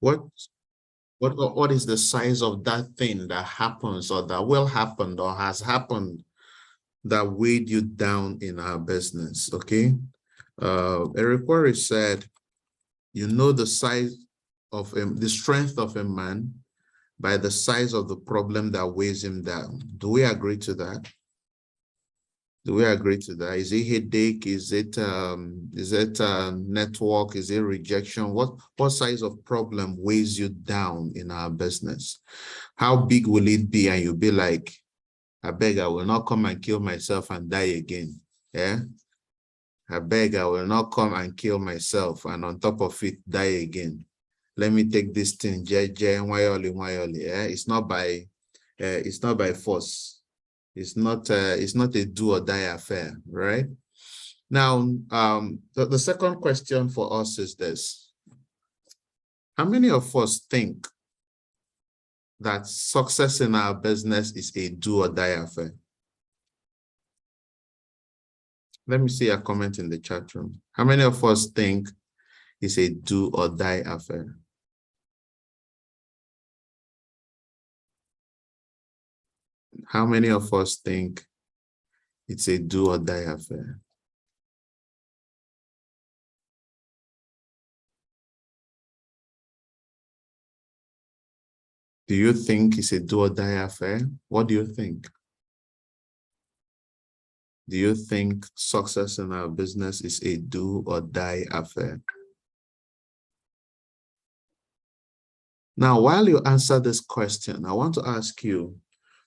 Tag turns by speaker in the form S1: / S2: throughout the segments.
S1: What what is the size of that thing that happens or that will happen or has happened that weighed you down in our business? Okay. Eric Worre said, you know the size of the strength of a man by the size of the problem that weighs him down. Do we agree to that? Do we agree to that? Is it headache? Is it network? Is it rejection? What size of problem weighs you down in our business? How big will it be? And you'll be like, I beg, I will not come and kill myself and die again. Yeah. I beg, I will not come and kill myself and on top of it die again. Let me take this thing, wayoli. Yeah. It's not by force. It's not a do or die affair, right? Now, the second question for us is this. How many of us think that success in our business is a do or die affair? Let me see a comment in the chat room. How many of us think it's a do or die affair? How many of us think it's a do or die affair? Do you think it's a do or die affair? What do you think? Do you think success in our business is a do or die affair? Now, while you answer this question, I want to ask you,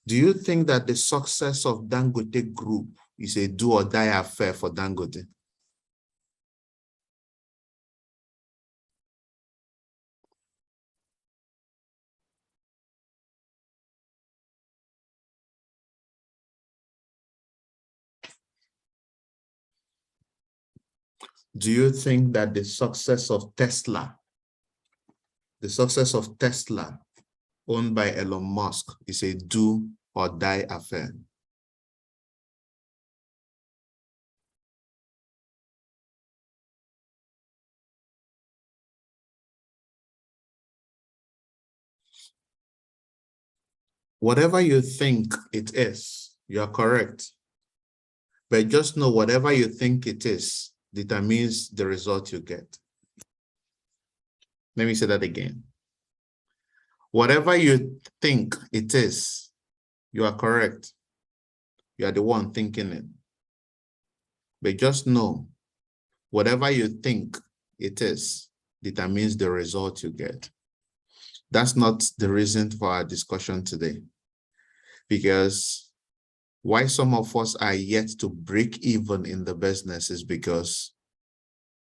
S1: do you think that the success of Dangote Group is a do or die affair for Dangote? Do you think that the success of Tesla, owned by Elon Musk, is a do or die affair? Whatever you think it is, you are correct. But just know whatever you think it is determines the result you get. Let me say that again. Whatever you think it is, you are correct. You are the one thinking it. But just know, whatever you think it is determines the result you get. That's not the reason for our discussion today. Because why some of us are yet to break even in the business is because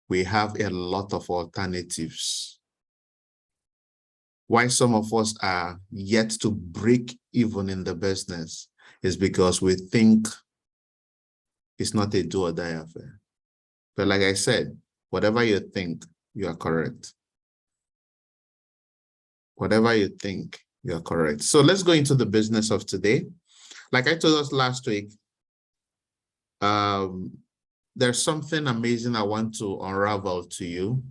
S1: we have a lot of alternatives. Why some of us are yet to break even in the business is because we think it's not a do or die affair. But like I said, whatever you think, you are correct. Whatever you think, you are correct. So let's go into the business of today. Like I told us last week, there's something amazing I want to unravel to you.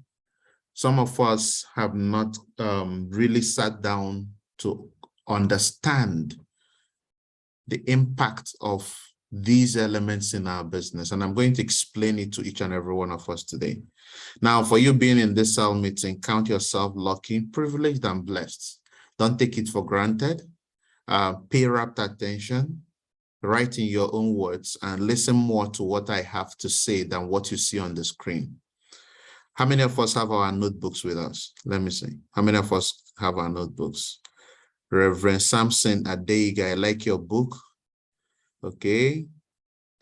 S1: Some of us have not really sat down to understand the impact of these elements in our business. And I'm going to explain it to each and every one of us today. Now, for you being in this cell meeting, count yourself lucky, privileged, and blessed. Don't take it for granted. Pay rapt attention, write in your own words, and listen more to what I have to say than what you see on the screen. How many of us have our notebooks with us? Let me see. How many of us have our notebooks? Reverend Samson Adeiga, I like your book. Okay.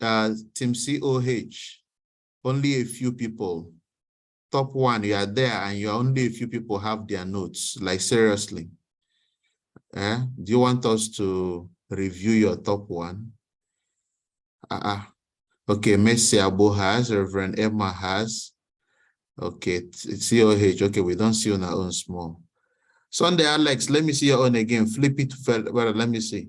S1: Team COH, only a few people. Top one, you are there and you are only a few people have their notes. Like seriously. Do you want us to review your top one? Okay, Messi Abu has, Reverend Emma has. Okay, COH. Okay, we don't see on our own small. Sunday Alex, let me see your own again. Flip it well, let me see.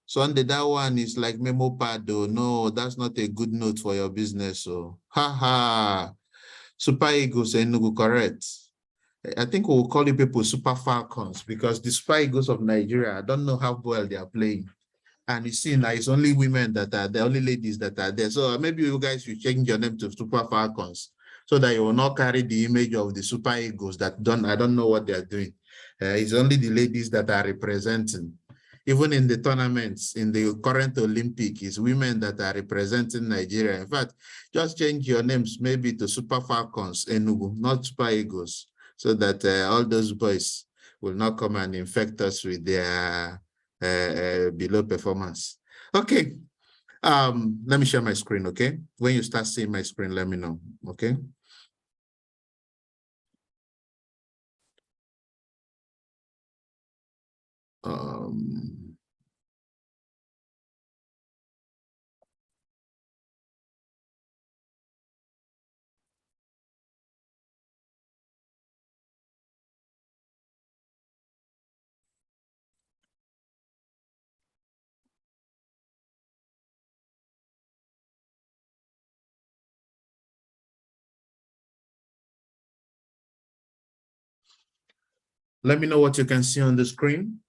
S1: Sunday, that one is like memo pad though. No, that's not a good note for your business. So Super Eagles Enugu, correct. I think we'll call you people Super Falcons because the Super Eagles of Nigeria, I don't know how well they are playing. And you see now it's only women that are the only ladies that are there. So maybe you guys should change your name to Super Falcons so that you will not carry the image of the Super Eagles that I don't know what they are doing. It's only the ladies that are representing. Even in the tournaments, in the current Olympic, it's women that are representing Nigeria. In fact, just change your names maybe to Super Falcons, Enugu, not Super Eagles, so that all those boys will not come and infect us with their below performance. Okay. Let me share my screen, okay? When you start seeing my screen, let me know, okay? Let me know what you can see on the screen.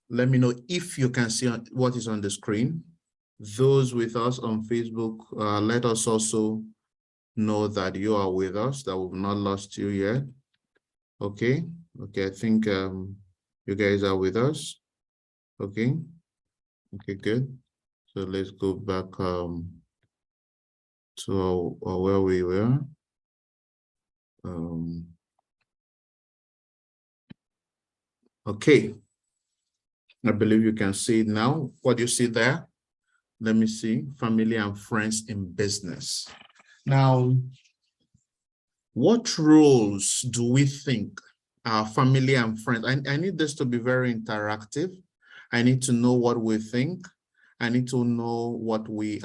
S1: Let me know if you can see what is on the screen. Those with us on Facebook, let us also know that you are with us, that we've not lost you yet. Okay, okay, I think you guys are with us. Okay, okay, good. So let's go back to where we were. Okay, I believe you can see it now. What do you see there? Let me see, family and friends in business. Now, what roles do we think our family and friends, I need this to be very interactive. I need to know what we think. I need to know what we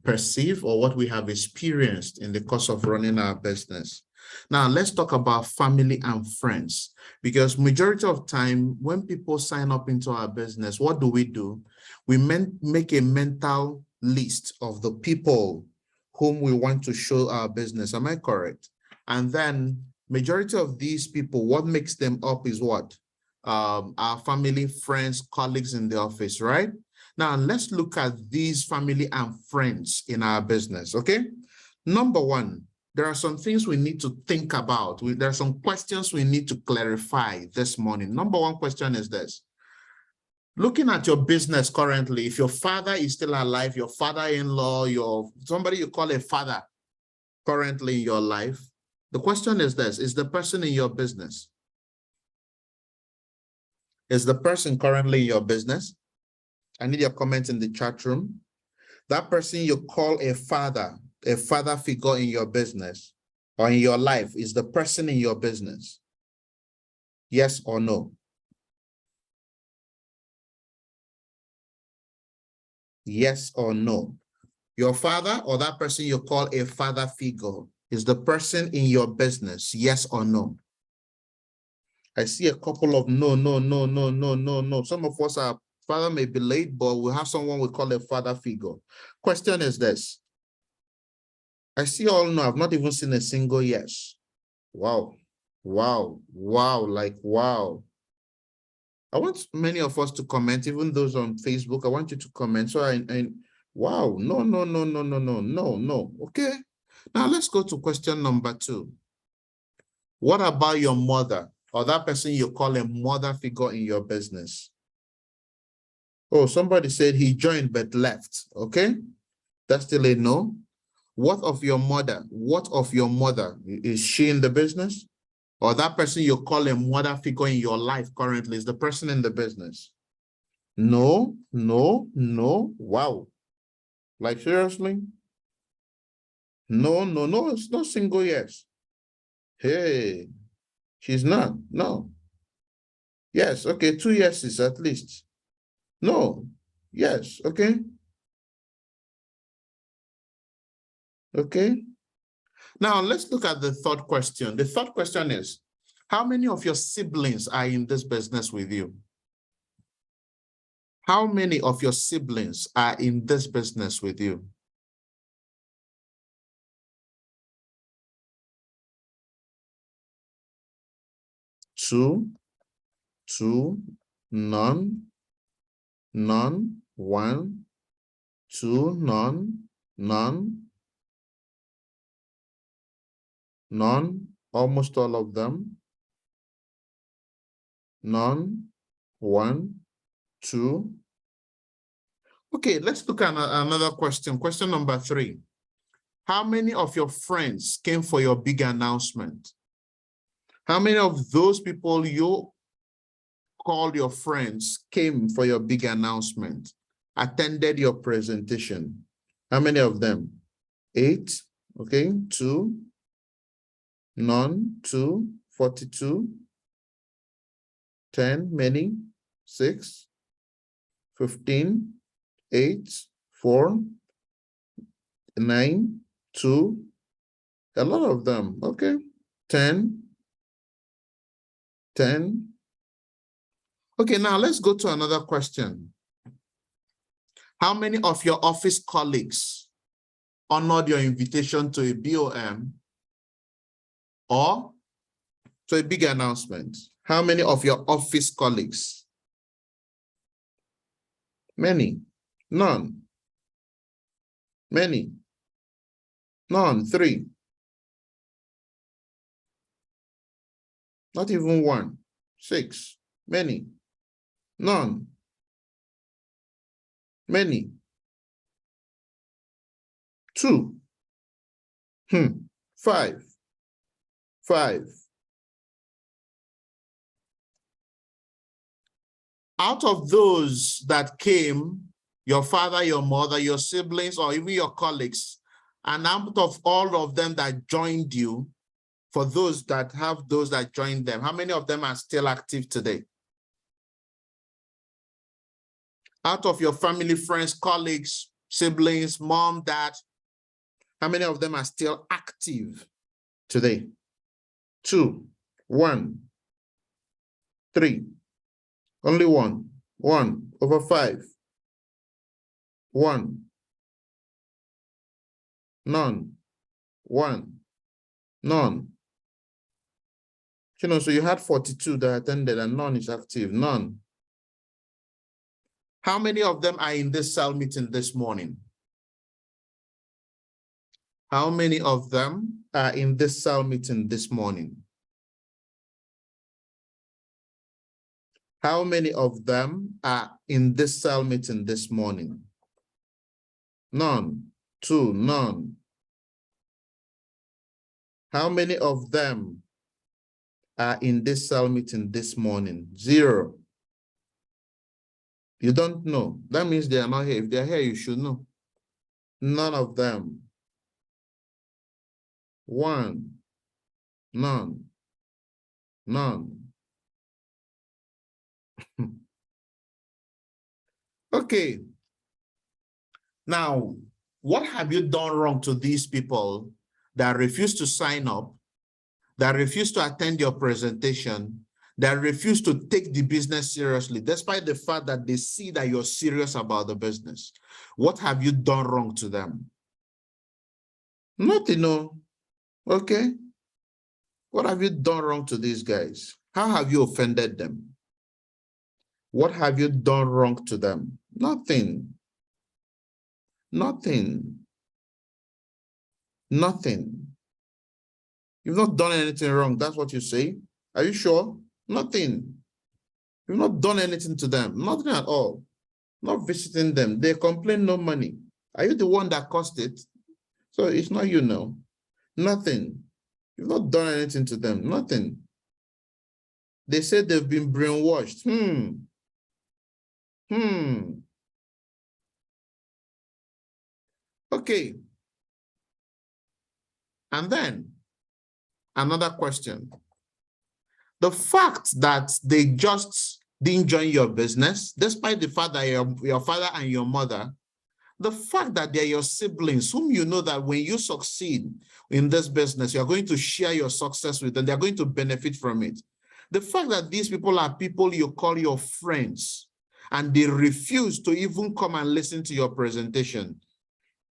S1: perceive or what we have experienced in the course of running our business. Now, let's talk about family and friends, because majority of time when people sign up into our business, what do? We make a mental list of the people whom we want to show our business. Am I correct? And then majority of these people, what makes them up is what? Our family, friends, colleagues in the office, right? Now, let's look at these family and friends in our business, okay? Number one, there are some things we need to think about. There are some questions we need to clarify this morning. Number one question is this. Looking at your business currently, if your father is still alive, your father-in-law, somebody you call a father currently in your life, the question is this, is the person in your business? Is the person currently in your business? I need your comment in the chat room. That person you call a father figure in your business or in your life, is the person in your business? Yes or no? Yes or no? Your father or that person you call a father figure, is the person in your business? Yes or no? I see a couple of no, no, no, no, no, no, no. Some of us, our father may be late, but we have someone we call a father figure. Question is this. I see all no, I've not even seen a single yes. Wow, wow, wow, like wow. I want many of us to comment, even those on Facebook. I want you to comment. So wow, no, no, no, no, no, no, no, no. Okay. Now let's go to question number 2. What about your mother or that person you call a mother figure in your business? Oh, somebody said he joined but left. Okay. That's still a no. What of your mother? What of your mother? Is she in the business? Or that person you call a mother figure in your life currently, is the person in the business? No, no, no. Wow. Like seriously? No, no, no. It's not single yes. Hey, she's not. No. Yes. Okay. 2 yeses at least. No. Yes. Okay. Okay. Now let's look at the third question. The third question is, how many of your siblings are in this business with you? How many of your siblings are in this business with you? 2, 2, none, none, 1, 2, none, none, none, almost all of them, none, 1, 2. Okay, let's look at another question. Question number 3. How many of your friends came for your big announcement? How many of those people you called your friends came for your big announcement, attended your presentation? How many of them? 8, okay, 2, none, 2, 42, 10, many, 6, 15, 8, 4, 9, 2, a lot of them, okay, 10, 10. Okay, now let's go to another question. How many of your office colleagues honored your invitation to a BOM or to a big announcement? How many of your office colleagues? Many. None. Many. None. 3. Not even 1. 6. Many. None. Many. 2. 5. 5. Out of those that came, your father, your mother, your siblings, or even your colleagues, and out of all of them that joined you, for those that have those that joined them, how many of them are still active today? Out of your family, friends, colleagues, siblings, mom, dad, how many of them are still active today? 2, 1, 3, only 1, 1 over 5, 1, none, 1, none. You know, so you had 42 that attended and none is active, none. How many of them are in this cell meeting this morning? How many of them are in this cell meeting this morning? How many of them are in this cell meeting this morning? None. 2, none. How many of them are in this cell meeting this morning? 0. You don't know. That means they are not here. If they're here, you should know. None of them. 1, none, none. Okay. Now, what have you done wrong to these people that refuse to sign up, that refuse to attend your presentation, that refuse to take the business seriously, despite the fact that they see that you're serious about the business? What have you done wrong to them? Nothing, no. Okay. What have you done wrong to these guys? How have you offended them? What have you done wrong to them? Nothing. Nothing. Nothing. You've not done anything wrong. That's what you say. Are you sure? Nothing. You've not done anything to them. Nothing at all. Not visiting them. They complain no money. Are you the one that caused it? So it's not you now. Nothing. You've not done anything to them. Nothing. They said they've been brainwashed. Okay. And then another question. The fact that they just didn't join your business, despite the fact that your father and your mother, the fact that they're your siblings, whom you know that when you succeed in this business, you're going to share your success with them, they're going to benefit from it. The fact that these people are people you call your friends, and they refuse to even come and listen to your presentation.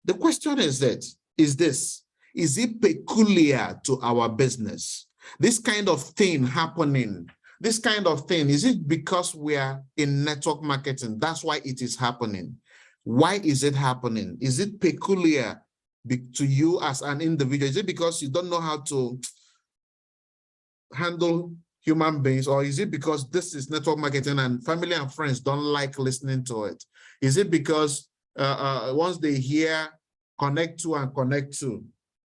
S1: The question is this, is it peculiar to our business? This kind of thing happening This kind of thing, is it because we are in network marketing? That's why it is happening. Why is it happening? Is it peculiar to you as an individual? Is it because you don't know how to handle human beings, or is it because this is network marketing and family and friends don't like listening to it? Is it because once they hear connect to and connect to,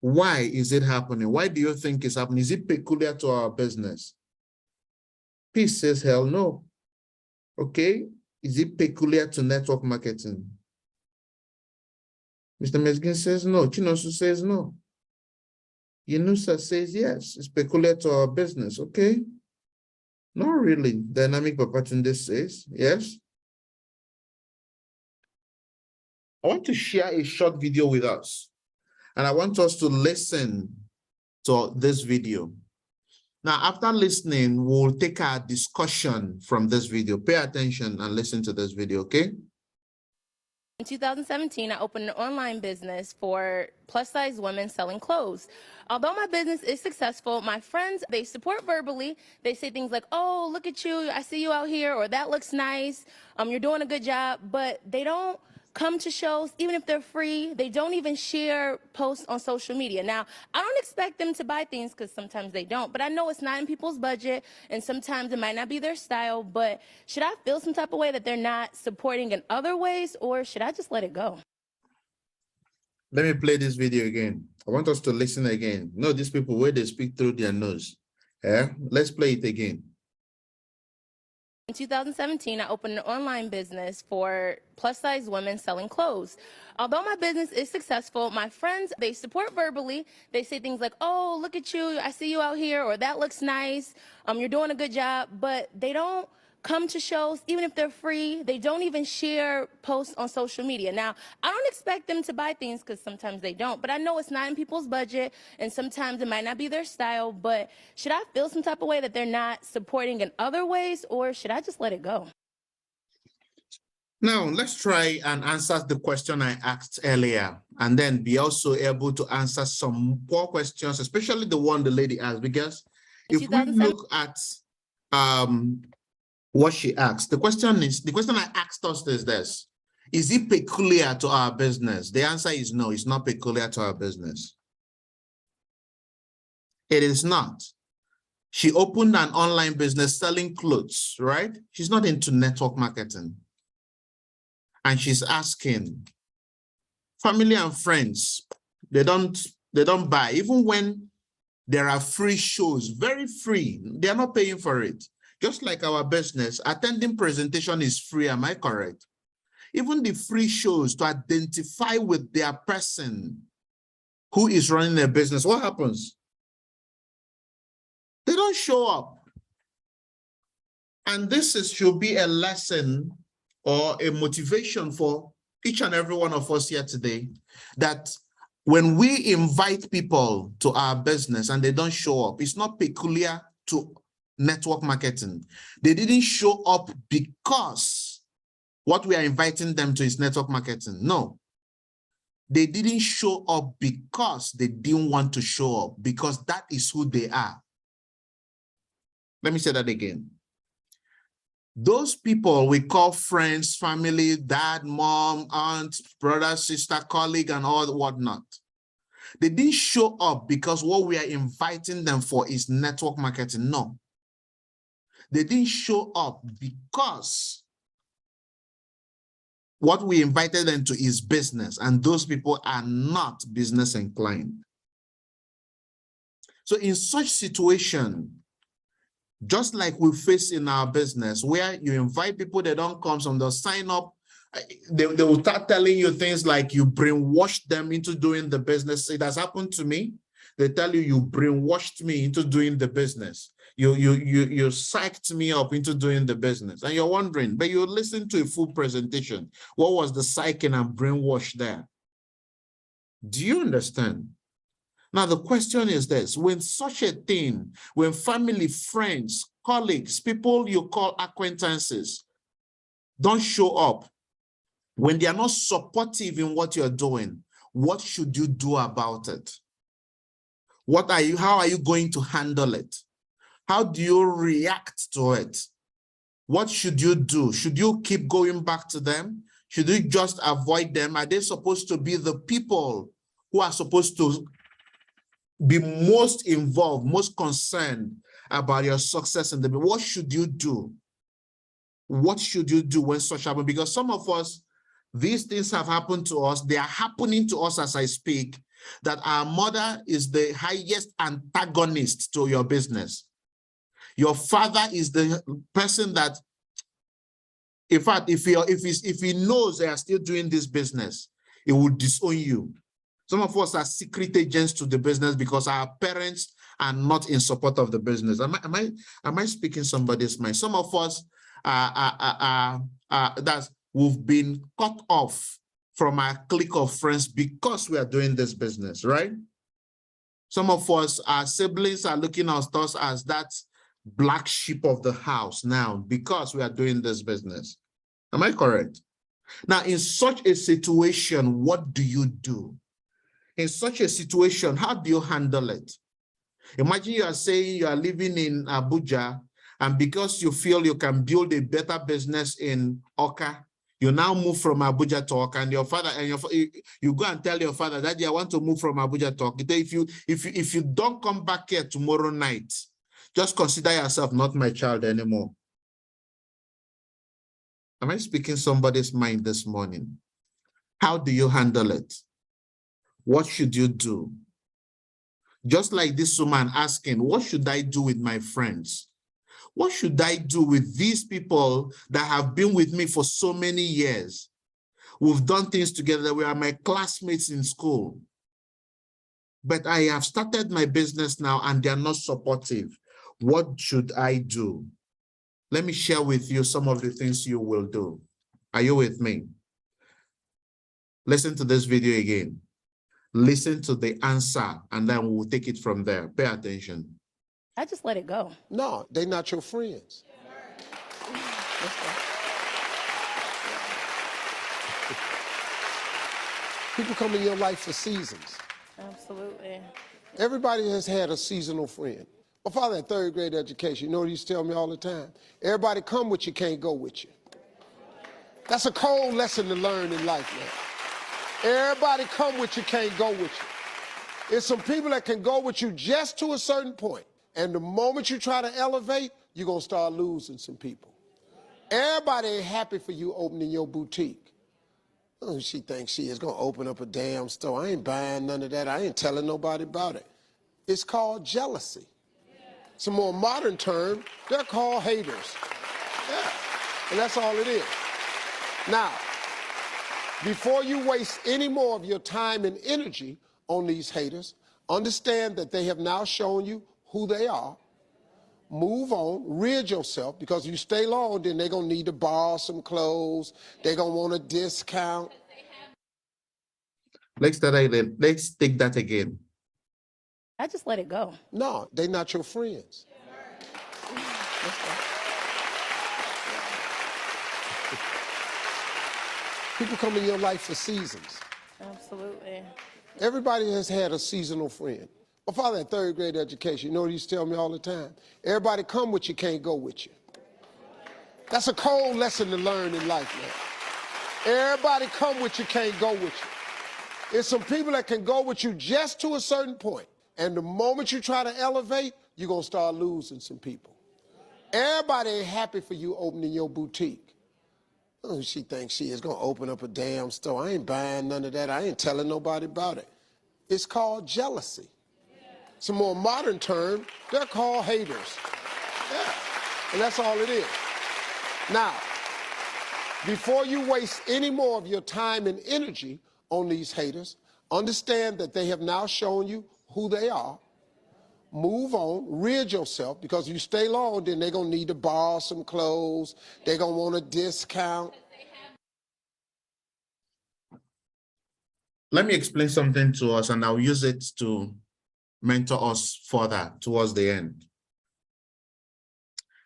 S1: why is it happening? Why do you think it's happening? Is it peculiar to our business? Peace says hell no. Okay, is it peculiar to network marketing? Mr. Meskin says no. Chinosu says no. Yunusa says yes, it's peculiar to our business. Okay. Not really. Dynamic Papatunde says yes. I want to share a short video with us, and I want us to listen to this video. Now, after listening, we'll take our discussion from this video. Pay attention and listen to this video, okay?
S2: In 2017, I opened an online business for plus-size women selling clothes. Although my business is successful, my friends, they support verbally. They say things like, oh, look at you, I see you out here, or that looks nice, you're doing a good job, but they don't come to shows, even if they're free. They don't even share posts on social media. Now, I don't expect them to buy things because sometimes they don't, but I know it's not in people's budget and sometimes it might not be their style, but should I feel some type of way that they're not supporting in other ways, or should I just let it go?
S1: Let me play this video again. I want us to listen again. No, these people, where they speak through their nose. Yeah, let's play it again.
S2: In 2017, I opened an online business for plus-size women selling clothes. Although my business is successful, my friends, they support verbally. They say things like, oh, look at you, I see you out here, or that looks nice, you're doing a good job, but they don't come to shows, even if they're free. They don't even share posts on social media. Now, I don't expect them to buy things because sometimes they don't, but I know it's not in people's budget and sometimes it might not be their style, but should I feel some type of way that they're not supporting in other ways, or should I just let it go?
S1: Now, let's try and answer the question I asked earlier, and then be also able to answer some more questions, especially the one the lady asked, because if we look at what she asked, the question I asked us is this: is it peculiar to our business? The answer is no, it's not peculiar to our business. It is not. She opened an online business selling clothes, right? She's not into network marketing. And she's asking family and friends, they don't buy, even when there are free shows, very free, they're not paying for it. Just like our business, attending presentation is free, am I correct? Even the free shows to identify with their person who is running a business, what happens? They don't show up. And this should be a lesson or a motivation for each and every one of us here today, that when we invite people to our business and they don't show up, it's not peculiar to network marketing. They didn't show up because what we are inviting them to is network marketing. No, they didn't show up because they didn't want to show up, because that is who they are. Let me say that again. Those people we call friends, family, dad, mom, aunt, brother, sister, colleague, and all whatnot, they didn't show up because what we are inviting them for is network marketing. No. They didn't show up because what we invited them to is business, and those people are not business inclined. So in such situation, just like we face in our business, where you invite people, they don't come, so they'll sign up, they will start telling you things like you brainwashed them into doing the business. It has happened to me. They tell you, you brainwashed me into doing the business. You psyched me up into doing the business. And you're wondering, but you listen to a full presentation. What was the psyching and brainwash there? Do you understand? Now, the question is this: when such a thing, when family, friends, colleagues, people you call acquaintances don't show up, when they are not supportive in what you're doing, what should you do about it? How are you going to handle it? How do you react to it? What should you do? Should you keep going back to them? Should you just avoid them? Are they supposed to be the people who are supposed to be most involved, most concerned about your success in the business? What should you do? What should you do when such happens? Because some of us, these things have happened to us. They are happening to us as I speak, that our mother is the highest antagonist to your business. Your father is the person that, in fact, if he knows they are still doing this business, he will disown you. Some of us are secret agents to the business because our parents are not in support of the business. Am I speaking somebody's mind? Some of us that we've been cut off from our clique of friends because we are doing this business, right? Some of us, our siblings are looking at us as that black sheep of the house now because we are doing this business. Am I correct? Now, in such a situation, what do you do? In such a situation, how do you handle it? Imagine you are saying you are living in Abuja, and because you feel you can build a better business in Oka, you now move from Abuja to Oka, and your father you go and tell your father, Daddy, I want to move from Abuja to Oka. If you don't come back here tomorrow night, just consider yourself not my child anymore. Am I speaking somebody's mind this morning? How do you handle it? What should you do? Just like this woman asking, what should I do with my friends? What should I do with these people that have been with me for so many years? We've done things together. We are my classmates in school. But I have started my business now and they are not supportive. What should I do? Let me share with you some of the things you will do. Are you with me? Listen to this video again. Listen to the answer, and then we'll take it from there. Pay attention.
S2: I just let it go.
S3: No, they're not your friends. People come in your life for seasons.
S2: Absolutely.
S3: Everybody has had a seasonal friend. My father had third grade education. You know what he used to tell me all the time? Everybody come with you, can't go with you. That's a cold lesson to learn in life, man. Everybody come with you, can't go with you. It's some people that can go with you just to a certain point. And the moment you try to elevate, you're going to start losing some people. Everybody ain't happy for you opening your boutique. Oh, she thinks she is going to open up a damn store. I ain't buying none of that. I ain't telling nobody about it. It's called jealousy. It's a more modern term. They're called haters. Yeah, and that's all it is. Now, before you waste any more of your time and energy on these haters, understand that they have now shown you who they are. Move on, rid yourself, because if you stay long, then they're going to need to borrow some clothes. They're going to want a discount.
S1: Let's take that again.
S2: I just let it go.
S3: No, they're not your friends. People come in your life for seasons.
S2: Absolutely.
S3: Everybody has had a seasonal friend. My father had third grade education. You know what he used to tell me all the time? Everybody come with you, can't go with you. That's a cold lesson to learn in life, man. Everybody come with you, can't go with you. It's some people that can go with you just to a certain point. And the moment you try to elevate, you're going to start losing some people. Everybody ain't happy for you opening your boutique. Oh, she thinks she is going to open up a damn store. I ain't buying none of that. I ain't telling nobody about it. It's called jealousy. It's a more modern term. They're called haters. Yeah, and that's all it is. Now, before you waste any more of your time and energy on these haters, understand that they have now shown you who they are. Move on, rid yourself, because if you stay long, then they're going to need to borrow some clothes. They're going to want a discount.
S1: Let me explain something to us, and I'll use it to mentor us further towards the end.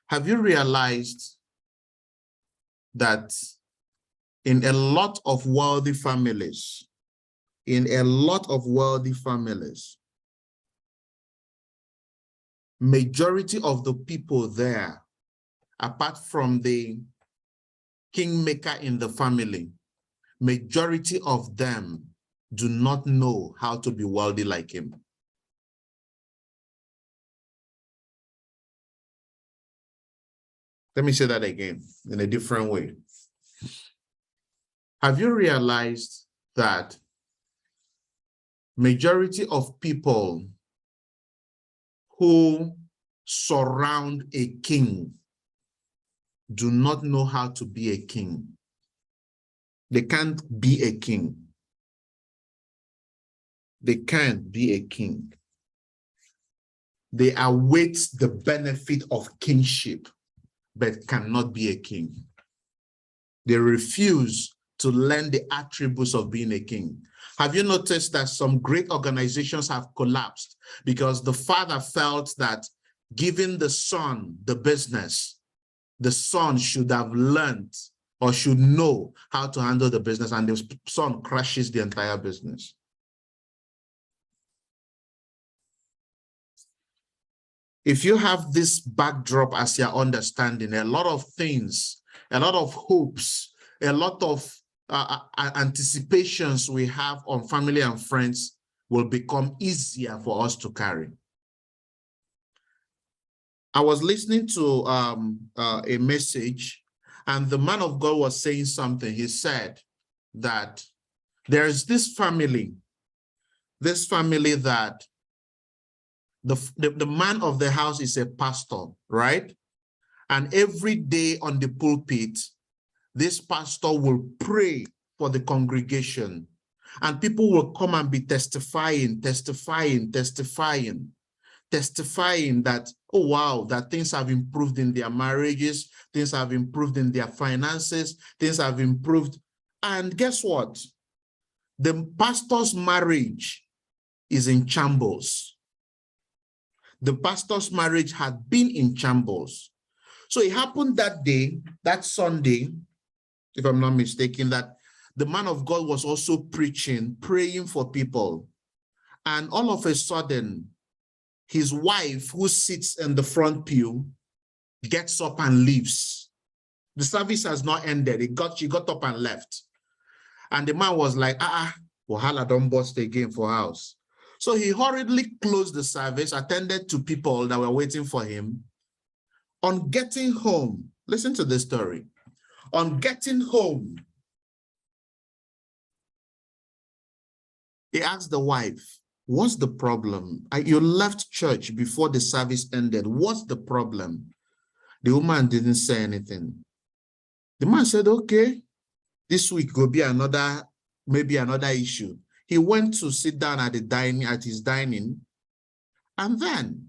S1: Have you realized that in a lot of wealthy families, majority of the people there, apart from the kingmaker in the family, majority of them do not know how to be wealthy like him. Let me say that again in a different way. Have you realized that majority of people who surround a king do not know how to be a king? They can't be a king. They can't be a king. They await the benefit of kingship, but cannot be a king. They refuse to learn the attributes of being a king. Have you noticed that some great organizations have collapsed because the father felt that giving the son the business, the son should have learned or should know how to handle the business, and the son crashes the entire business? If you have this backdrop as your understanding, a lot of things, a lot of hopes, a lot of anticipations we have on family and friends will become easier for us to carry. I was listening to a message, and the man of God was saying something. He said that there's this family that the man of the house is a pastor, right? And every day on the pulpit, this pastor will pray for the congregation, and people will come and be testifying that, oh wow, that things have improved in their marriages, things have improved in their finances, things have improved. And guess what? The pastor's marriage is in shambles. The pastor's marriage had been in shambles. So it happened that day, that Sunday, if I'm not mistaken, that the man of God was also preaching, praying for people. And all of a sudden, his wife, who sits in the front pew, gets up and leaves. The service has not ended. She got up and left. And the man was like, wahala don't bust again for house. So he hurriedly closed the service, attended to people that were waiting for him. On getting home, listen to this story. On getting home, he asked the wife, what's the problem? You left church before the service ended. What's the problem? The woman didn't say anything. The man said, okay, this week will be maybe another issue. He went to sit down at his dining, and then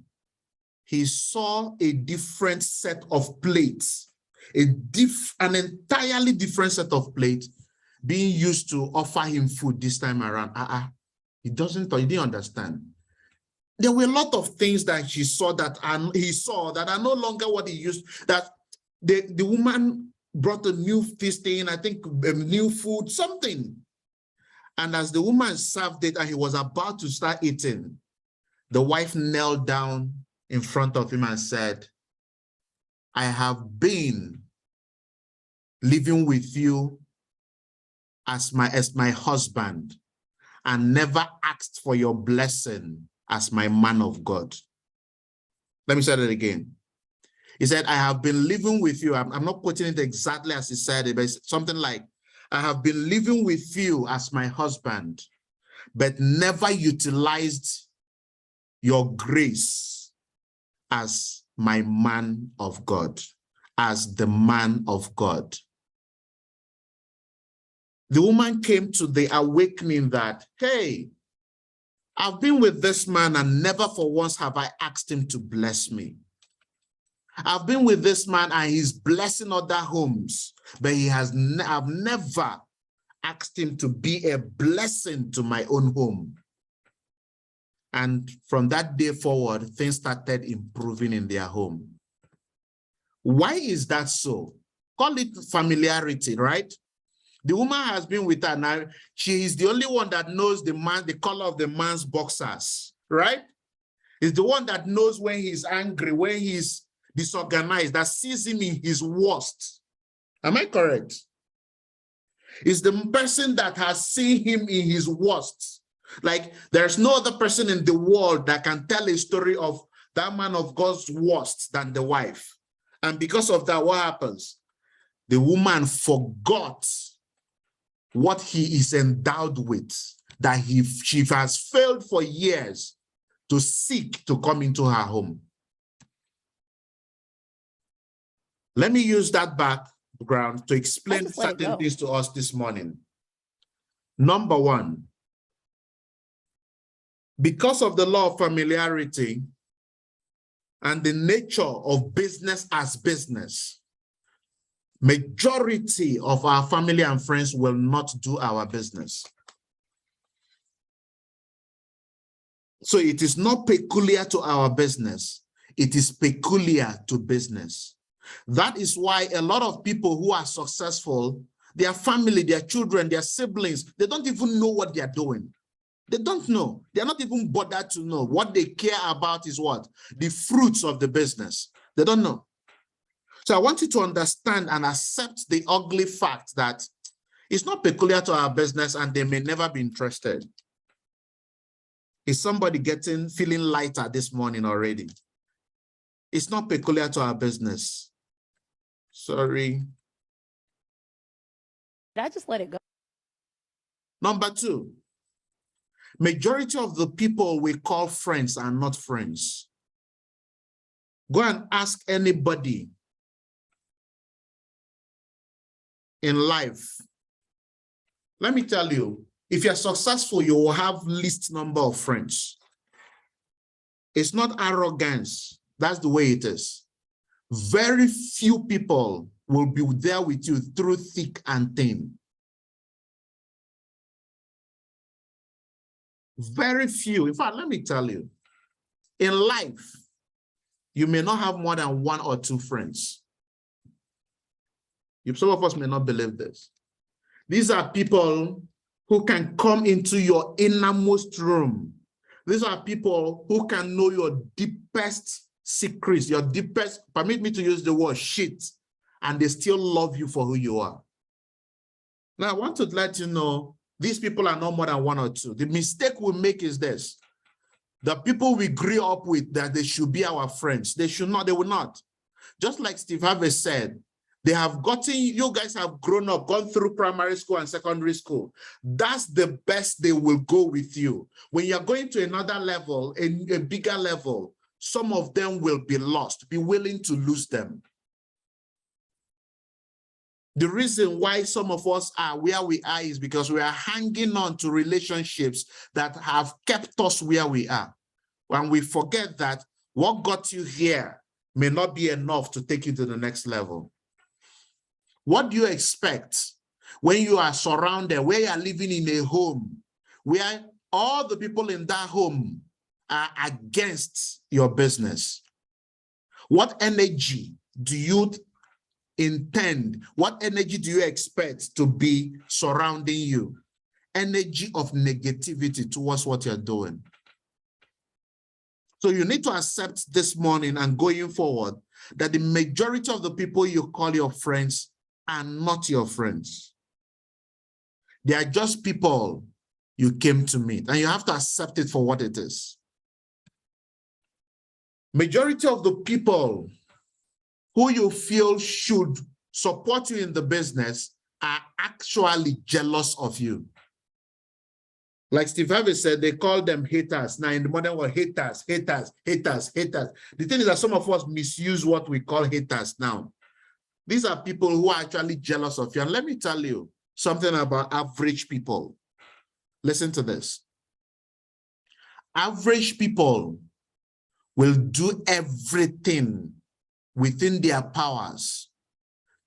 S1: he saw a different set of plates, an entirely different set of plates being used to offer him food this time around. He didn't understand. There were a lot of things that he saw that are no longer what he used, that the woman brought a new feast in, I think new food, something. And as the woman served it and he was about to start eating, the wife knelt down in front of him and said, I have been living with you as my husband and never asked for your blessing as my man of God. Let me say that again. He said, I have been living with you. I'm not quoting it exactly as he said it, but it's something like, I have been living with you as my husband, but never utilized your grace as my man of God, as the man of God. The woman came to the awakening that, hey, I've been with this man and never for once have I asked him to bless me. I've been with this man and he's blessing other homes, but I've never asked him to be a blessing to my own home. And from that day forward, things started improving in their home. Why is that so? Call it familiarity, right? The woman has been with her now. She is the only one that knows the color of the man's boxers, right? Is the one that knows when he's angry, when he's disorganized, that sees him in his worst. Am I correct? Is the person that has seen him in his worst. Like there's no other person in the world that can tell a story of that man of God's worst than the wife. And because of that, what happens? The woman forgot what he is endowed with, that she has failed for years to seek to come into her home. Let me use that background to explain certain things to us this morning. Number one, because of the law of familiarity and the nature of business as business, majority of our family and friends will not do our business. So it is not peculiar to our business. It is peculiar to business. That is why a lot of people who are successful, their family, their children, their siblings, they don't even know what they are doing. They don't know. They're not even bothered to know. What they care about is what? The fruits of the business. They don't know. So I want you to understand and accept the ugly fact that it's not peculiar to our business and they may never be interested. Is somebody feeling lighter this morning already? It's not peculiar to our business. Sorry.
S2: I just let it go.
S1: Number two, majority of the people we call friends are not friends. Go and ask anybody in life. Let me tell you, if you're successful, you will have least number of friends. It's not arrogance. That's the way it is. Very few people will be there with you through thick and thin. Very few. In fact, let me tell you, in life, you may not have more than one or two friends. Some of us may not believe this. These are people who can come into your innermost room. These are people who can know your deepest secrets, your deepest, permit me to use the word shit, and they still love you for who you are. Now, I want to let you know, these people are not more than one or two. The mistake we make is this. The people we grew up with, that they should be our friends. They should not, they will not. Just like Steve Harvey said, they have gotten, you guys have grown up, gone through primary school and secondary school. That's the best they will go with you. When you're going to another level, a bigger level, some of them will be lost. Be willing to lose them. The reason why some of us are where we are is because we are hanging on to relationships that have kept us where we are. When we forget that what got you here may not be enough to take you to the next level. What do you expect when you are surrounded, where you are living in a home, where all the people in that home are against your business? What energy do you intend? What energy do you expect to be surrounding you? Energy of negativity towards what you're doing. So you need to accept this morning and going forward that the majority of the people you call your friends are not your friends. They are just people you came to meet, and you have to accept it for what it is. Majority of the people who you feel should support you in the business are actually jealous of you. Like Steve Harvey said, they call them haters. Now in the modern world, haters, haters, haters, haters. The thing is that some of us misuse what we call haters now. These are people who are actually jealous of you. And let me tell you something about average people. Listen to this. Average people will do everything within their powers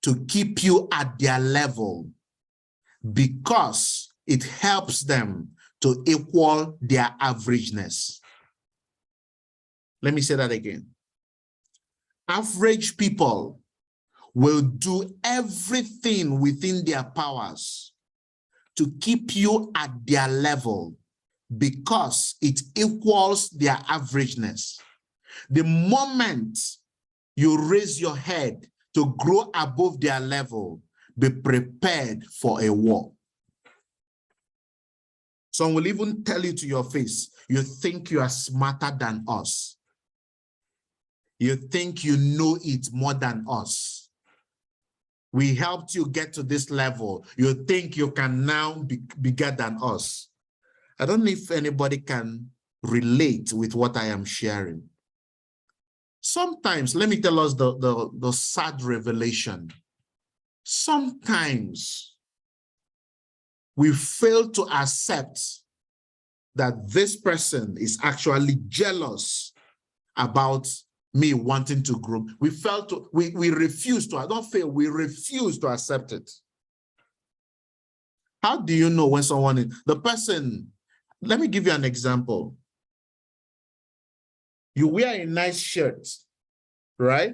S1: to keep you at their level because it helps them to equal their averageness. Let me say that again. Average people will do everything within their powers to keep you at their level because it equals their averageness. The moment you raise your head to grow above their level, be prepared for a war. Some will even tell you to your face, you think you are smarter than us. You think you know it more than us. We helped you get to this level. You think you can now be bigger than us. I don't know if anybody can relate with what I am sharing. Sometimes, let me tell us the sad revelation. Sometimes we fail to accept that this person is actually jealous about me wanting to grow. We refuse to, I don't fail, we refuse to accept it. How do you know when someone is, the person, let me give you an example. You wear a nice shirt, right?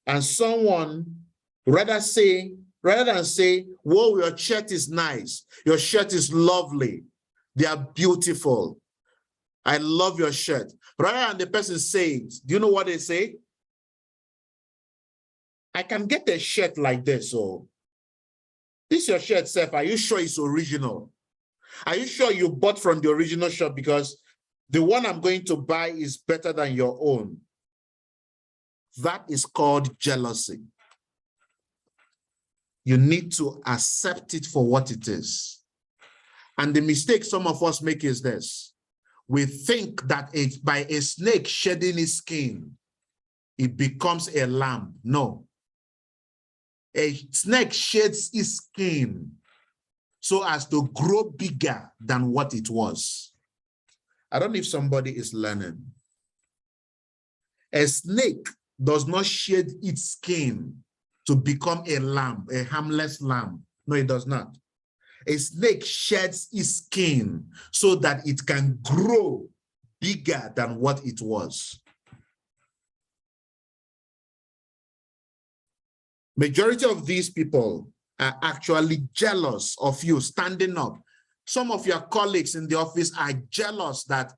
S1: And someone, rather than say, whoa, your shirt is nice, your shirt is lovely, they are beautiful, I love your shirt. Rather than the person saying, do you know what they say? I can get a shirt like this. So this your shirt, Seth. Are you sure it's original? Are you sure you bought from the original shop? Because the one I'm going to buy is better than your own. That is called jealousy. You need to accept it for what it is. And the mistake some of us make is this. We think that by a snake shedding its skin, it becomes a lamb. No. A snake sheds its skin so as to grow bigger than what it was. I don't know if somebody is learning. A snake does not shed its skin to become a lamb, a harmless lamb. No, it does not. A snake sheds its skin so that it can grow bigger than what it was. Majority of these people are actually jealous of you standing up. Some of your colleagues in the office are jealous that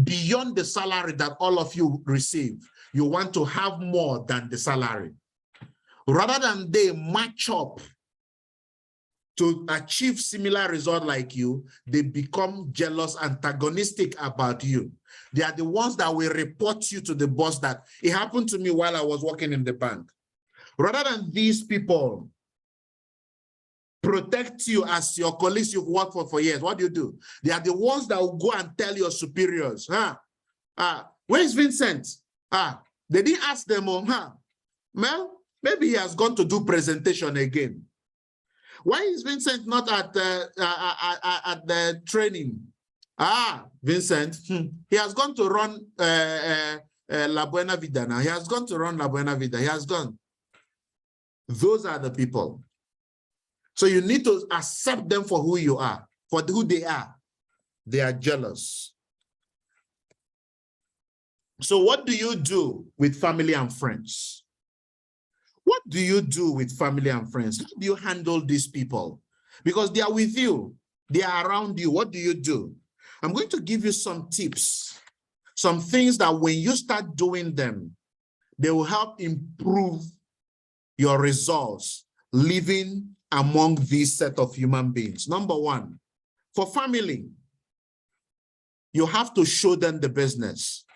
S1: beyond the salary that all of you receive, you want to have more than the salary. Rather than they match up to achieve similar result like you, they become jealous, antagonistic about you. They are the ones that will report you to the boss. That it happened to me while I was working in the bank. Rather than these people protect you as your colleagues you've worked for years, what do? They are the ones that will go and tell your superiors, where is Vincent? They didn't ask them, well, maybe he has gone to do presentation again. Why is Vincent not at the training? Vincent, he has gone to run La Buena Vida now. He has gone to run La Buena Vida. He has gone. Those are the people. So you need to accept them for who you are, for who they are. They are jealous. So what do you do with family and friends? What do you do with family and friends? How do you handle these people? Because they are with you. They are around you. What do you do? I'm going to give you some tips, some things that when you start doing them, they will help improve your results living among these set of human beings. Number one, for family, you have to show them the business,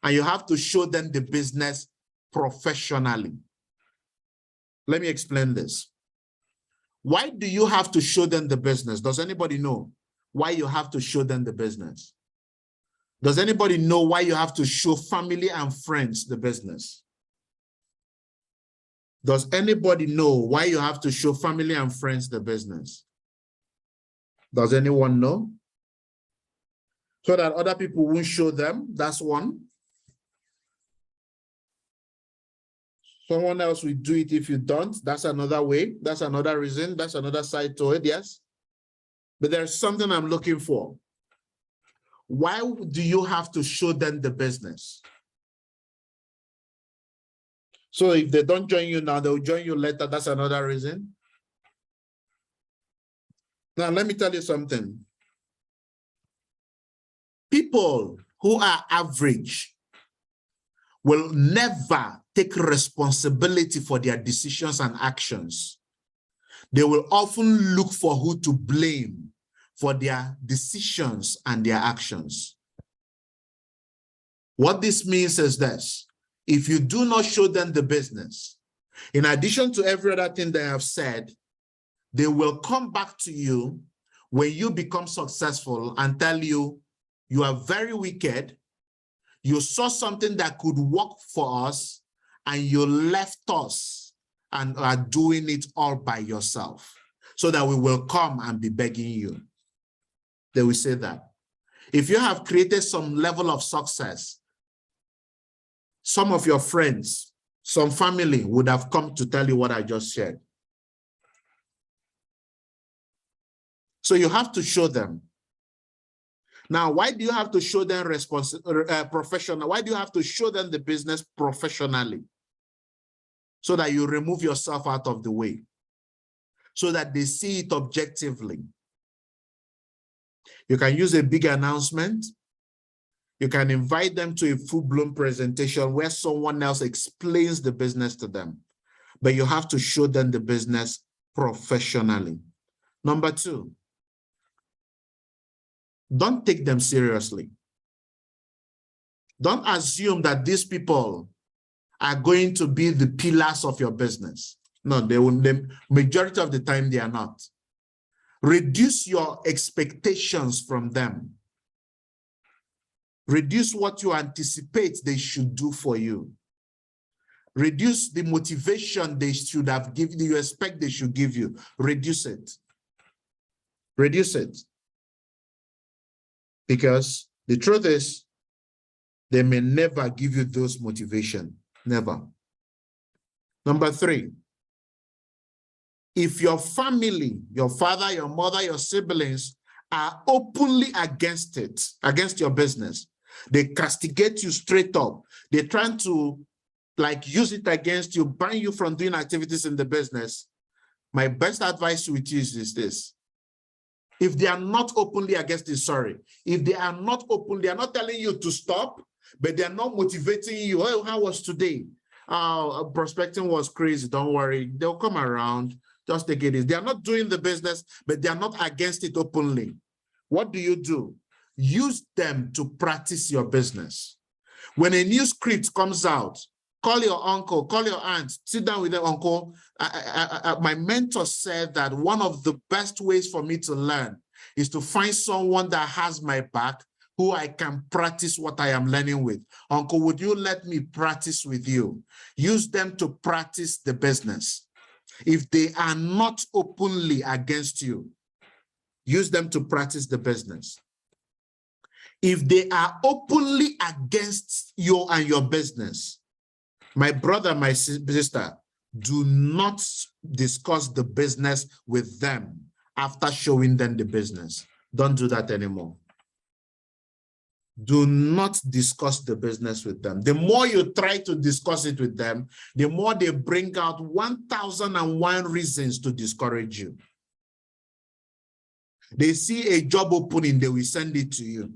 S1: and you have to show them the business professionally. Let me explain this. Why do you have to show them the business? Does anybody know why you have to show them the business? Does anybody know why you have to show family and friends the business? Does anybody know why you have to show family and friends the business? Does anyone know? So that other people won't show them, that's one. Someone else will do it if you don't. That's another way. That's another reason. That's another side to it, yes. But there's something I'm looking for. Why do you have to show them the business? So if they don't join you now, they'll join you later. That's another reason. Now, let me tell you something. People who are average will never take responsibility for their decisions and actions. They will often look for who to blame for their decisions and their actions. What this means is this: if you do not show them the business, in addition to every other thing they have said, they will come back to you when you become successful and tell you, you are very wicked, you saw something that could work for us, and you left us and are doing it all by yourself, so that we will come and be begging you. They will say that. If you have created some level of success, some of your friends, some family would have come to tell you what I just shared. So you have to show them. Now, why do you have to show them professional? Why do you have to show them the business professionally? So that you remove yourself out of the way, so that they see it objectively. You can use a big announcement. You can invite them to a full-blown presentation where someone else explains the business to them. But you have to show them the business professionally. Number two, don't take them seriously. Don't assume that these people are going to be the pillars of your business. No, the majority of the time they are not. Reduce your expectations from them. Reduce what you anticipate they should do for you. Reduce the motivation they should have given you, expect they should give you. Reduce it. Reduce it. Because the truth is, they may never give you those motivation. Never. Number three, if your family, your father, your mother, your siblings are openly against it, against your business, they castigate you straight up. They're trying to use it against you, ban you from doing activities in the business. My best advice to you is this. If they are not openly against it, sorry. If they are not open, they are not telling you to stop, but they are not motivating you. Oh, how was today? Prospecting was crazy. Don't worry. They'll come around. Just take it easy. They are not doing the business, but they are not against it openly. What do? Use them to practice your business. When a new script comes out, call your uncle, call your aunt, sit down with the uncle. My mentor said that one of the best ways for me to learn is to find someone that has my back, who I can practice what I am learning with. Uncle, would you let me practice with you? Use them to practice the business. If they are not openly against you, use them to practice the business. If they are openly against you and your business, my brother, my sister, do not discuss the business with them after showing them the business. Don't do that anymore. Do not discuss the business with them. The more you try to discuss it with them, the more they bring out 1,001 reasons to discourage you. They see a job opening, they will send it to you.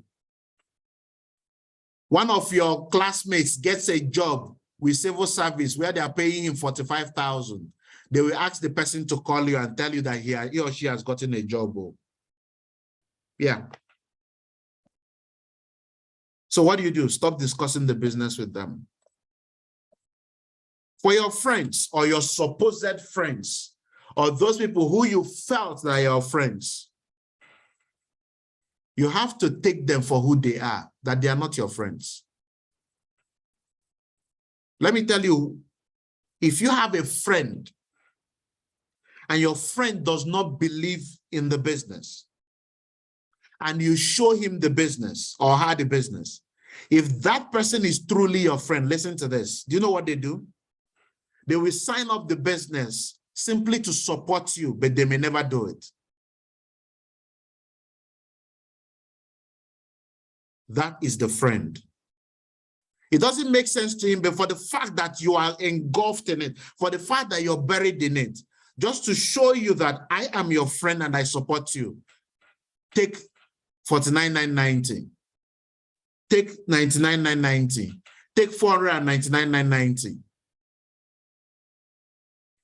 S1: One of your classmates gets a job with civil service where they are paying him 45,000. They will ask the person to call you and tell you that he or she has gotten a job. Yeah. So what do? Stop discussing the business with them. For your friends or your supposed friends, or those people who you felt that are your friends, you have to take them for who they are, that they are not your friends. Let me tell you, if you have a friend and your friend does not believe in the business, and you show him the business or her the business, if that person is truly your friend, listen to this. Do you know what they do? They will sign up the business simply to support you, but they may never do it. That is the friend. It doesn't make sense to him, but for the fact that you are engulfed in it, for the fact that you're buried in it, just to show you that I am your friend and I support you, take $49,990. Take 99,990. Take 499,990.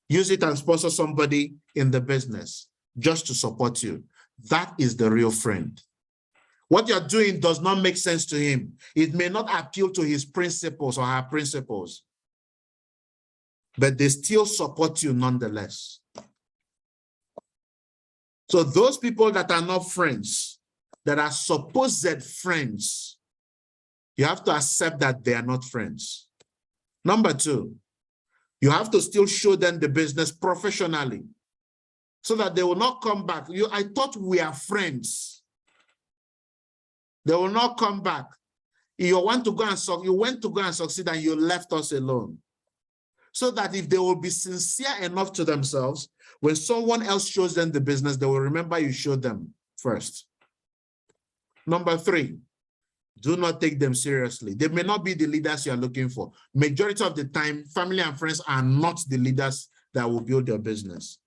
S1: Use it and sponsor somebody in the business just to support you. That is the real friend. What you're doing does not make sense to him. It may not appeal to his principles or her principles, but they still support you nonetheless. So those people that are not friends, that are supposed friends, you have to accept that they are not friends. Number two, you have to still show them the business professionally so that they will not come back. I thought we are friends. They will not come back. You went to go and succeed and you left us alone. So that if they will be sincere enough to themselves, when someone else shows them the business, they will remember you showed them first. Number three, do not take them seriously. They may not be the leaders you are looking for. Majority of the time, family and friends are not the leaders that will build your business.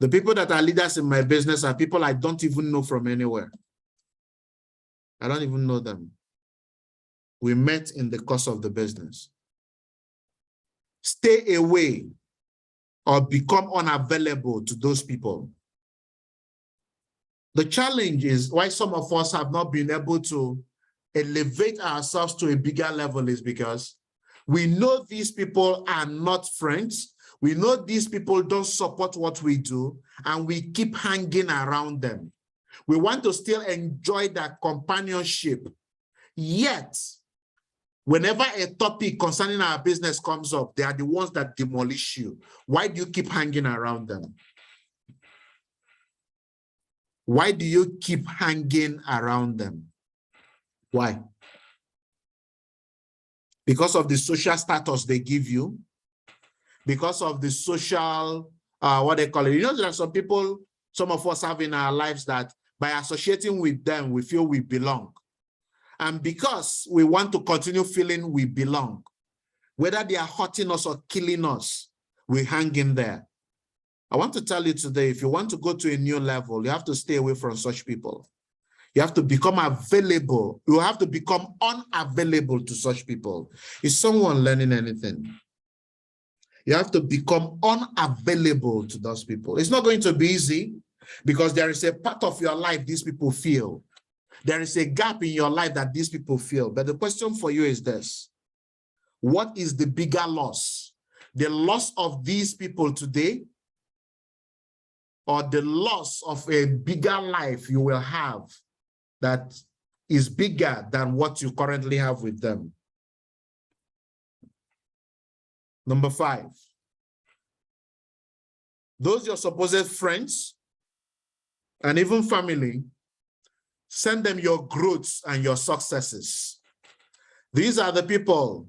S1: The people that are leaders in my business are people I don't even know from anywhere. I don't even know them. We met in the course of the business. Stay away or become unavailable to those people. The challenge is why some of us have not been able to elevate ourselves to a bigger level is because we know these people are not friends. We know these people don't support what we do, and we keep hanging around them. We want to still enjoy that companionship. Yet, whenever a topic concerning our business comes up, they are the ones that demolish you. Why do you keep hanging around them? Why do you keep hanging around them? Why? Because of the social status they give you? Because of the social, what they call it? You know, there are some people, some of us have in our lives that by associating with them, we feel we belong. And because we want to continue feeling we belong, whether they are hurting us or killing us, we hang in there. I want to tell you today, if you want to go to a new level, you have to stay away from such people. You have to become available. You have to become unavailable to such people. Is someone learning anything? You have to become unavailable to those people. It's not going to be easy because there is a part of your life these people feel. There is a gap in your life that these people feel. But the question for you is this: what is the bigger loss? The loss of these people today, or the loss of a bigger life you will have that is bigger than what you currently have with them? Number 5, those your supposed friends and even family, send them your growths and your successes. These are the people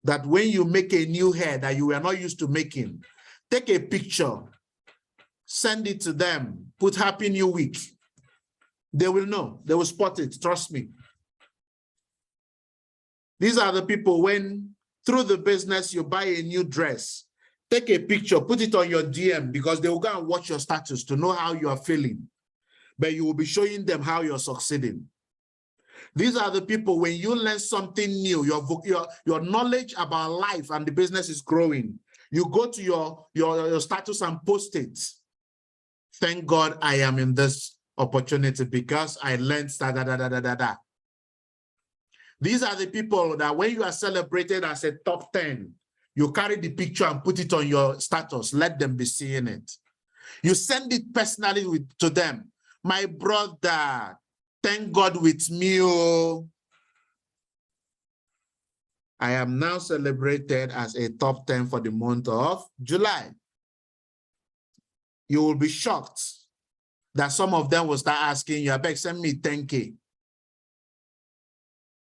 S1: that when you make a new hair that you were not used to making, take a picture, send it to them, put Happy New Week. They will know, they will spot it, trust me. These are the people when through the business you buy a new dress, take a picture, put it on your DM because they will go and watch your status to know how you are feeling. But you will be showing them how you're succeeding. These are the people when you learn something new, your knowledge about life and the business is growing. You go to your status and post it. Thank God I am in this opportunity because I learned da da da da da da. These are the people that when you are celebrated as a top 10, you carry the picture and put it on your status. Let them be seeing it. You send it personally to them. My brother, thank God with me. Oh, I am now celebrated as a top 10 for the month of July. You will be shocked that some of them will start asking you, I beg, send me 10K.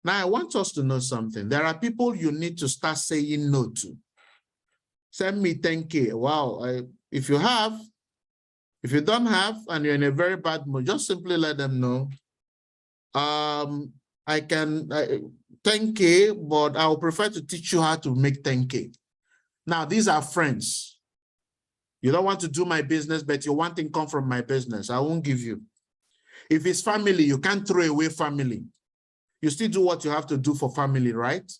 S1: Now, I want us to know something. There are people you need to start saying no to. Send me 10K. Wow. If you have, if you don't have, and you're in a very bad mood, just simply let them know. I can 10K, but I would prefer to teach you how to make 10K. Now, these are friends. You don't want to do my business, but you want income from my business. I won't give you. If it's family, you can't throw away family. You still do what you have to do for family, right?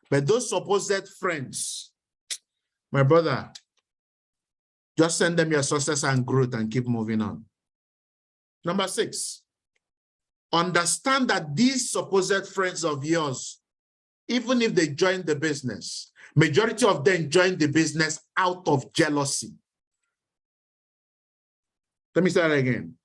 S1: But those supposed friends, my brother, just send them your success and growth and keep moving on. Number 6, understand that these supposed friends of yours, even if they join the business, majority of them join the business out of jealousy. Let me say that again.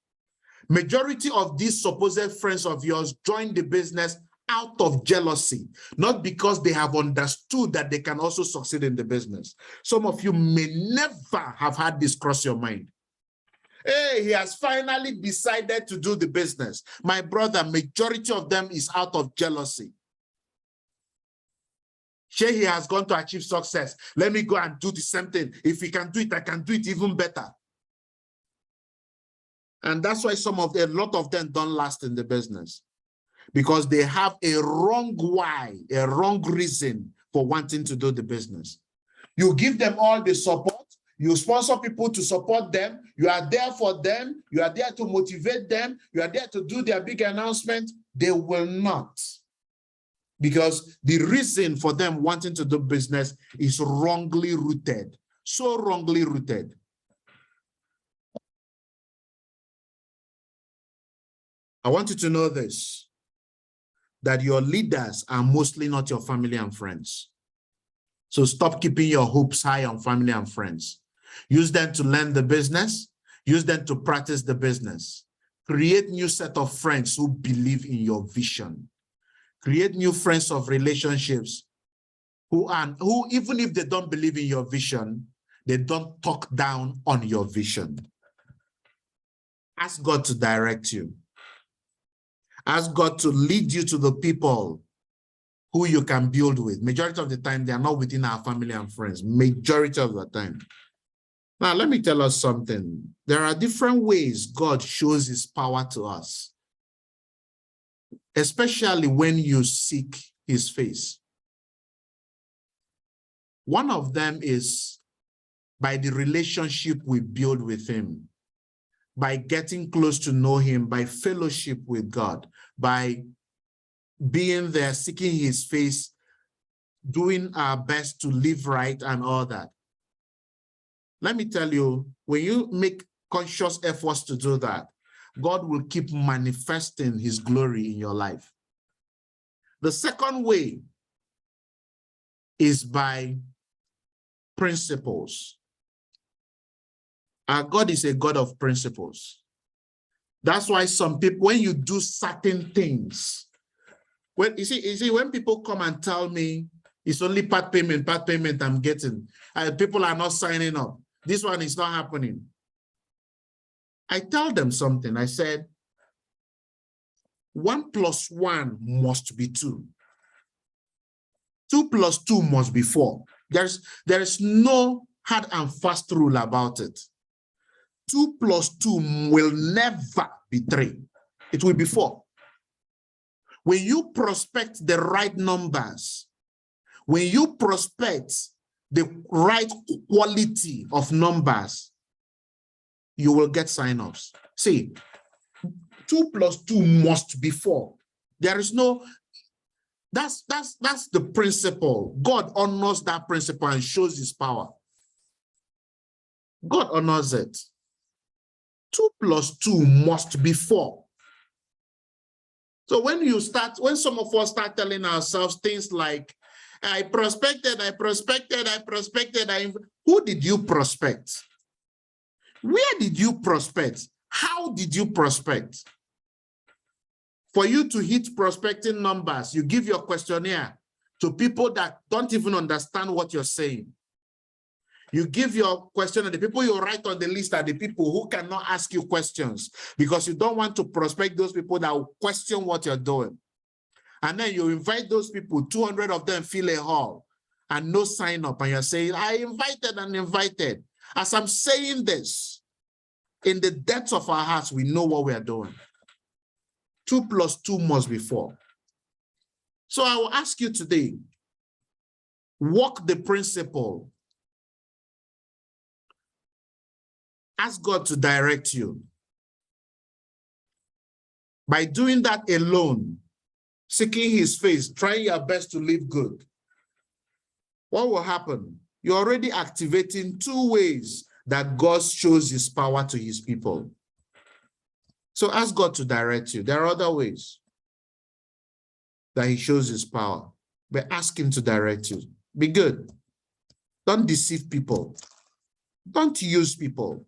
S1: Majority of these supposed friends of yours join the business out of jealousy, not because they have understood that they can also succeed in the business. Some of you may never have had this cross your mind. Hey, he has finally decided to do the business. My brother, majority of them is out of jealousy. Sure, he has gone to achieve success. Let me go and do the same thing. If he can do it, I can do it even better. And that's why a lot of them don't last in the business, because they have a wrong why, a wrong reason for wanting to do the business. You give them all the support, you sponsor people to support them, you are there for them, you are there to motivate them, you are there to do their big announcement. They will not, because the reason for them wanting to do business is wrongly rooted, so wrongly rooted. I want you to know this, that your leaders are mostly not your family and friends. So stop keeping your hopes high on family and friends. Use them to learn the business. Use them to practice the business. Create new set of friends who believe in your vision. Create new friends of relationships who, even if they don't believe in your vision, they don't talk down on your vision. Ask God to direct you. Ask God to lead you to the people who you can build with. Majority of the time, they are not within our family and friends. Majority of the time. Now, let me tell us something. There are different ways God shows his power to us, especially when you seek his face. One of them is by the relationship we build with him, by getting close to know him, by fellowship with God, by being there, seeking his face, doing our best to live right and all that. Let me tell you, when you make conscious efforts to do that, God will keep manifesting his glory in your life. The second way is by principles. Our God is a God of principles. That's why some people, when you do certain things, when you see, when people come and tell me it's only part payment I'm getting, people are not signing up, this one is not happening, I tell them something. I said, 1 + 1 must be 2. 2 + 2 must be 4. There is no hard and fast rule about it. 2 + 2 will never be 3. It will be 4. When you prospect the right numbers, when you prospect the right quality of numbers, you will get sign-ups. See, 2 + 2 must be 4. There is no, that's the principle. God honors that principle and shows his power. God honors it. 2 + 2 must be 4. So when some of us start telling ourselves things like, I prospected, who did you prospect? Where did you prospect? How did you prospect? For you to hit prospecting numbers, you give your questionnaire to people that don't even understand what you're saying. You give your questionnaire, the people you write on the list are the people who cannot ask you questions, because you don't want to prospect those people that will question what you're doing. And then you invite those people, 200 of them fill a hall and no sign up, and you're saying, I invited and invited. As I'm saying this, in the depths of our hearts, we know what we are doing. 2 + 2 must be 4. So I will ask you today, walk the principle. Ask God to direct you. By doing that alone, seeking his face, trying your best to live good, what will happen? You're already activating two ways that God shows his power to his people. So ask God to direct you. There are other ways that he shows his power, but ask him to direct you. Be good. Don't deceive people. Don't use people.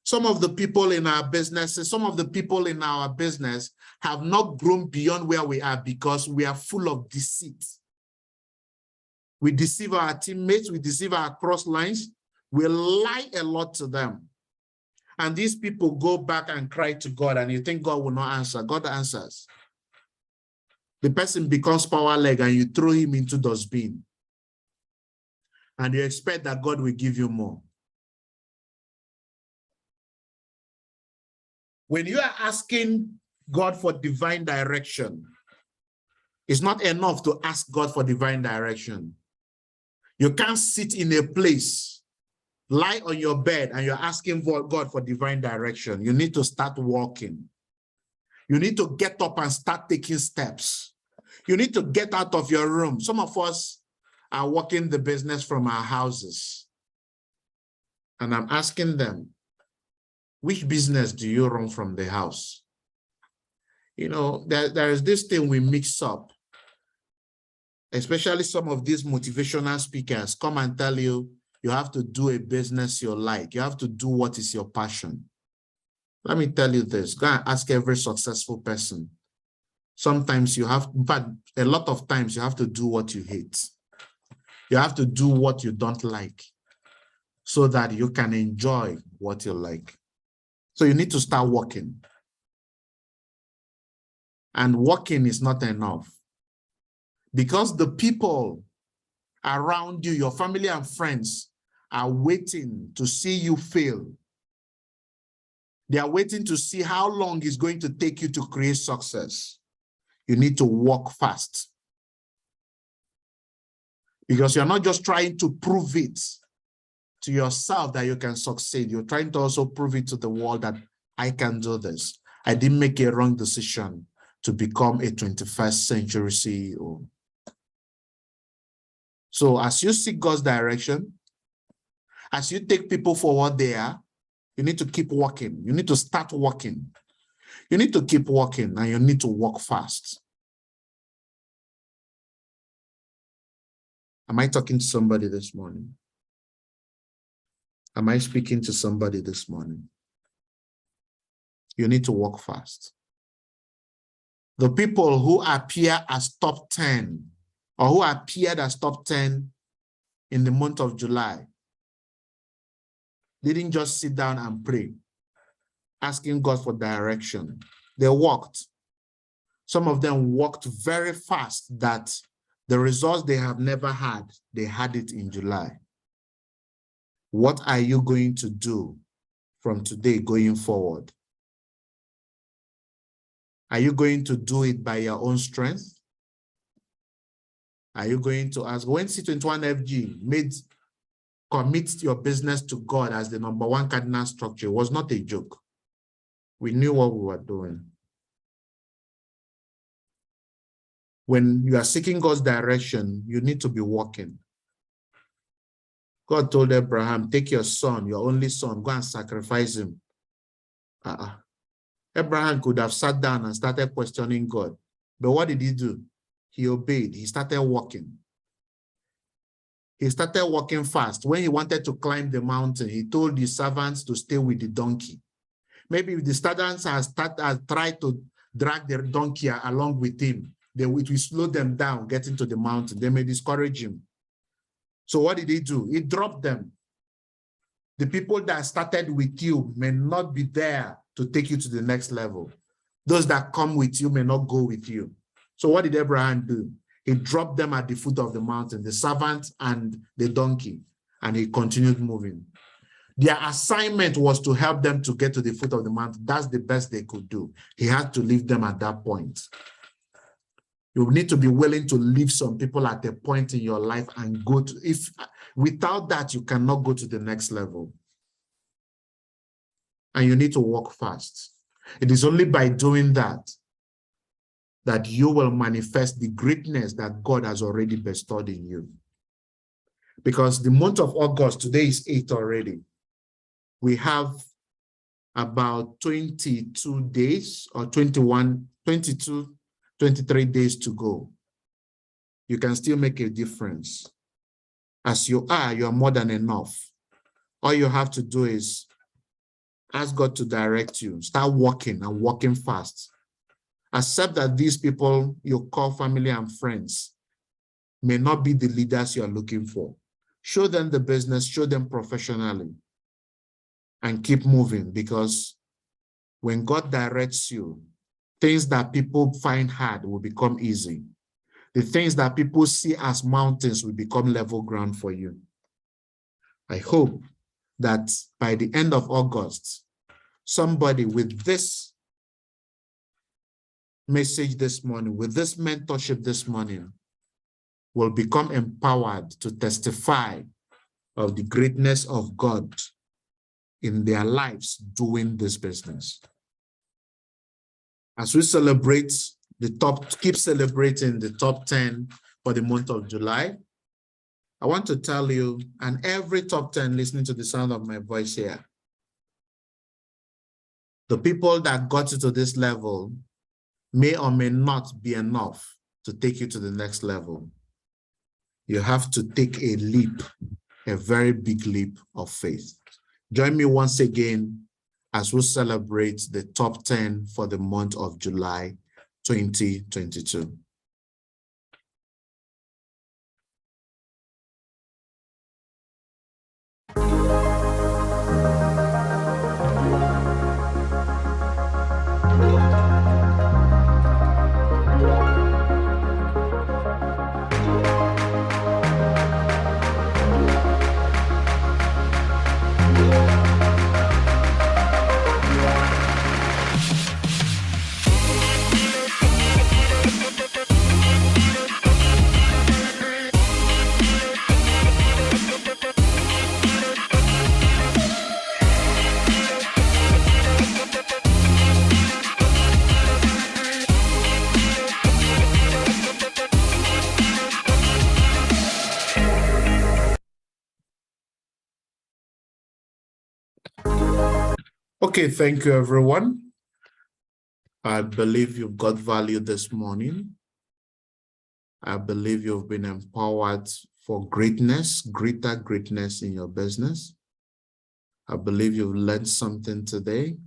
S1: Some of the people in our businesses, some of the people in our business have not grown beyond where we are because we are full of deceit. We deceive our teammates, we deceive our cross lines, we lie a lot to them. And these people go back and cry to God, and you think God will not answer. God answers. The person becomes powerless and you throw him into dustbin. And you expect that God will give you more. When you are asking God for divine direction, it's not enough to ask God for divine direction. You can't sit in a place, lie on your bed, and you're asking for God for divine direction. You need to start walking. You need to get up and start taking steps. You need to get out of your room. Some of us are working the business from our houses. And I'm asking them, which business do you run from the house? You know, there is this thing we mix up. Especially some of these motivational speakers come and tell you, you have to do a business you like. You have to do what is your passion. Let me tell you this. Go and ask every successful person. Sometimes you have, in fact, a lot of times you have to do what you hate. You have to do what you don't like so that you can enjoy what you like. So you need to start working. And working is not enough. Because the people around you, your family and friends, are waiting to see you fail. They are waiting to see how long it's going to take you to create success. You need to work fast. Because you're not just trying to prove it to yourself that you can succeed. You're trying to also prove it to the world that I can do this. I didn't make a wrong decision to become a 21st century CEO. So as you seek God's direction, as you take people for what they are, you need to keep working. You need to start working. You need to keep working, and you need to work fast. Am I talking to somebody this morning? Am I speaking to somebody this morning? You need to work fast. The people who appear as top 10 or who appeared as top 10 in the month of July didn't just sit down and pray, asking God for direction. They walked. Some of them walked very fast that the results they have never had, they had it in July. What are you going to do from today going forward? Are you going to do it by your own strength? Are you going to ask, when C21FG commit your business to God as the #1 cardinal structure, it was not a joke. We knew what we were doing. When you are seeking God's direction, you need to be walking. God told Abraham, take your son, your only son, go and sacrifice him. Abraham could have sat down and started questioning God. But what did he do? He obeyed. He started walking. He started walking fast. When he wanted to climb the mountain, he told his servants to stay with the donkey. Maybe if the servants had tried to drag their donkey along with him, it will slow them down getting to the mountain. They may discourage him. So what did he do? He dropped them. The people that started with you may not be there to take you to the next level. Those that come with you may not go with you. So what did Abraham do? He dropped them at the foot of the mountain, the servant and the donkey, and he continued moving. Their assignment was to help them to get to the foot of the mountain. That's the best they could do. He had to leave them at that point. You need to be willing to leave some people at a point in your life and go to, if without that, you cannot go to the next level. And you need to walk fast. It is only by doing that that you will manifest the greatness that God has already bestowed in you. Because the month of August, today is 8 already. We have about 22 days or 21, 22, 23 days to go. You can still make a difference. As you are more than enough. All you have to do is ask God to direct you. Start walking and walking fast. Accept that these people you call family and friends may not be the leaders you are looking for. Show them the business, show them professionally, and keep moving, because when God directs you, things that people find hard will become easy. The things that people see as mountains will become level ground for you. I hope that by the end of August, somebody with this message this morning, with this mentorship this morning, will become empowered to testify of the greatness of God in their lives doing this business. As we celebrate keep celebrating the top 10 for the month of July, I want to tell you, and every top 10 listening to the sound of my voice here, the people that got you to this level may or may not be enough to take you to the next level. You have to take a leap, a very big leap of faith. Join me once again as we celebrate the top 10 for the month of July 2022. Okay, thank you, everyone. I believe you've got value this morning. I believe you've been empowered for greatness, greater greatness in your business. I believe you've learned something today.